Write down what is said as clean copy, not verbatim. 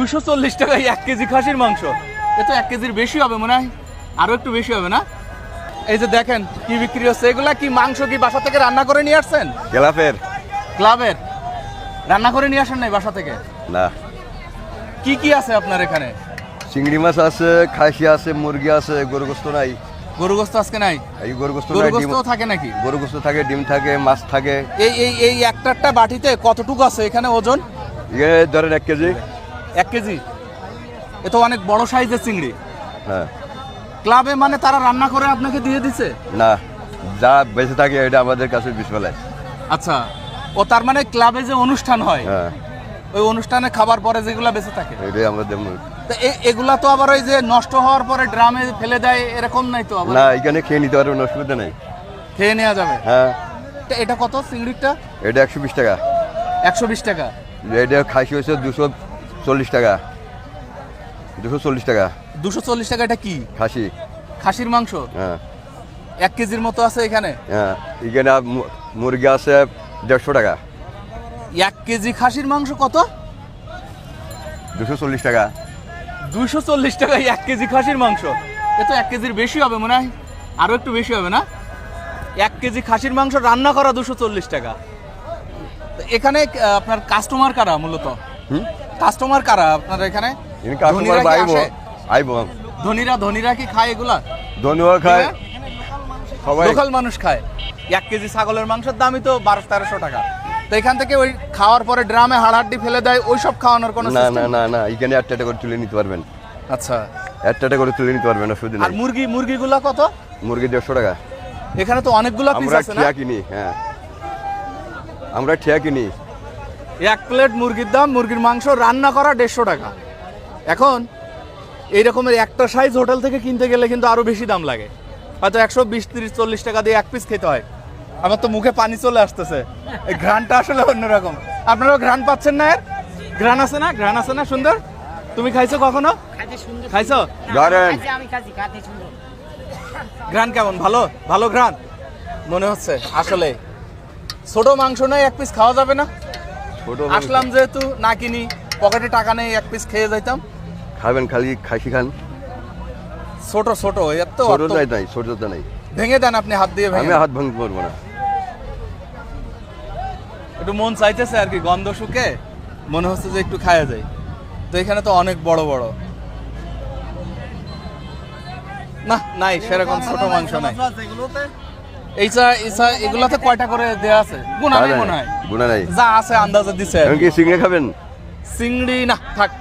240 টাকায় 1 কেজি খাসির মাংস। এ তো 1 কেজির বেশি হবে মনে হয়, আরো একটু বেশি হবে না? এই যে দেখেন কি বিক্রি হচ্ছে, এগুলা কি মাংস কি বাসা থেকে রান্না করে নিয়ে আসছেন? ক্লাবের রান্না করে নিয়ে আসেন নাই বাসা থেকে? না। কি কি আছে আপনার এখানে? চিংড়ি মাছ আছে, খাসি আছে, মুরগি আছে, গরু গোস্ত নাই। গরু গোস্ত আজকে নাই? এই গরু গোস্ত গরু নাই, ডিম গোস্ত থাকে নাকি? গরু গোস্ত থাকে, ডিম থাকে, মাছ থাকে। এই একটা বাটিতে কতটুকু আছে এখানে ওজন? এখানে ধরেন 1 কেজি। 1 কেজি? এ তো অনেক বড় সাইজের চিংড়ি। হ্যাঁ। ক্লাবে মানে তারা রান্না করে আপনাকে দিয়ে দিছে? না, যা বেঁচে থাকে এটা আমাদের কাছে বিশবেলায়। আচ্ছা, ও তার মানে ক্লাবে যে অনুষ্ঠান হয়, হ্যাঁ, ওই অনুষ্ঠানে খাবার পরে যেগুলা বেঁচে থাকে এটাই আমাদের তো এগুলা তো আবার ওই যে নষ্ট হওয়ার পরে ড্রামে ফেলে দেয় এরকম নাই তো? আবার না, এখানে খেয়ে নিতে পারবেন, অসুবিধা নেই। খেয়ে নেওয়া যাবে? হ্যাঁ। এটা কত চিংড়িটা? এটা 120 টাকা। 120 টাকা? এটা খাসি হয়েছে 240 টাকা। 240 টাকা। 240 টাকা? এটা কি খাসি? খাসির মাংস? হ্যাঁ। 1 কেজির মতো আছে এখানে? হ্যাঁ, এখানে মুরগি আছে 150 টাকা। 1 কেজি খাসির মাংস কত? 240 টাকা। 240 টাকায় 1 কেজি খাসির মাংস? এ তো 1 কেজির বেশি হবে মনে হয়, আরো একটু বেশি হবে না? 1 কেজি খাসির মাংস রান্না করা 240 টাকা। তো এখানে আপনার কাস্টমার কারা মূলত? কাস্টমার কারা আপনার এখানে? ধনীরা কি খায় এগুলা? ধনীরা খায়, সবাই লোকাল মানুষ খায়। 1 কেজি ছাগলের মাংসের দামই তো 1200-1300 টাকা। তো এখান থেকে ওই খাওয়ার পরে ড্রামে হাড়হাড্ডি ফেলে দেয়, ওই সব খাওয়ানোর কোনো না সিস্টেম? না না না, এখানে 1 টাকা করে তুলে নিতে পারবেন। আচ্ছা, 1 টাকা করে তুলে নিতে পারবেন, অসুবিধা আর নেই। মুরগিগুলা কত? মুরগি 150 টাকা। এখানে তো অনেকগুলা পিস আমরা আছে না? ঠিয়া কিনি। হ্যাঁ, আমরা ঠিয়া কিনি। 1 প্লেট মুরগির দাম, মুরগির মাংস রান্না করা 150 টাকা। এখন এই রকমের একটা সাইজ হোটেল থেকে কিনতে গেলে কিন্তু আরো বেশি দাম লাগে, হয়তো 120, 30, 40 টাকা দিয়ে 1 পিস খেতে হয়। আমার তো মুখে পানি চলে আসতেছে, এই ঘ্রাণটা আসলে অন্যরকম। আপনারাও ঘ্রাণ পাচ্ছেন না? এর ঘ্রাণ আছে না? ঘ্রাণ আছে না? সুন্দর। তুমি খাইছো কখনো? খাইছো? ঘ্রাণ কেমন? ভালো? ভালো ঘ্রাণ মনে হচ্ছে। আসলে ছোট মাংস নয়, 1 পিস খাওয়া যাবে না? আসলাম যেহেতু, না কিনি, পকেটে টাকা নেই, 1 পিস খেয়ে যাইতাম। খাবেন, খালি খাসি খান। ছোট এর তো ছোট নাই, ছোটটা নাই। ভেঙে দেন আপনি, হাত দিয়ে ভেঙে। আমি হাত ভাঙতে পারবো না। একটু মন চাইতেছে আর কি, গন্ধ শুকে মনে হচ্ছে যে একটু খাওয়া যায়। তো এখানে তো অনেক বড় বড়। না, নাই সেরকম ছোট মাংস নাই। এগুলাতে কয়টা করে দেয়া আছে? গুণা নাই মনে হয়। গুণা নাই। যা আছে আন্দাজে দিছে। এখন কি চিংড়ি খাবেন? চিংড়ি না, থাক।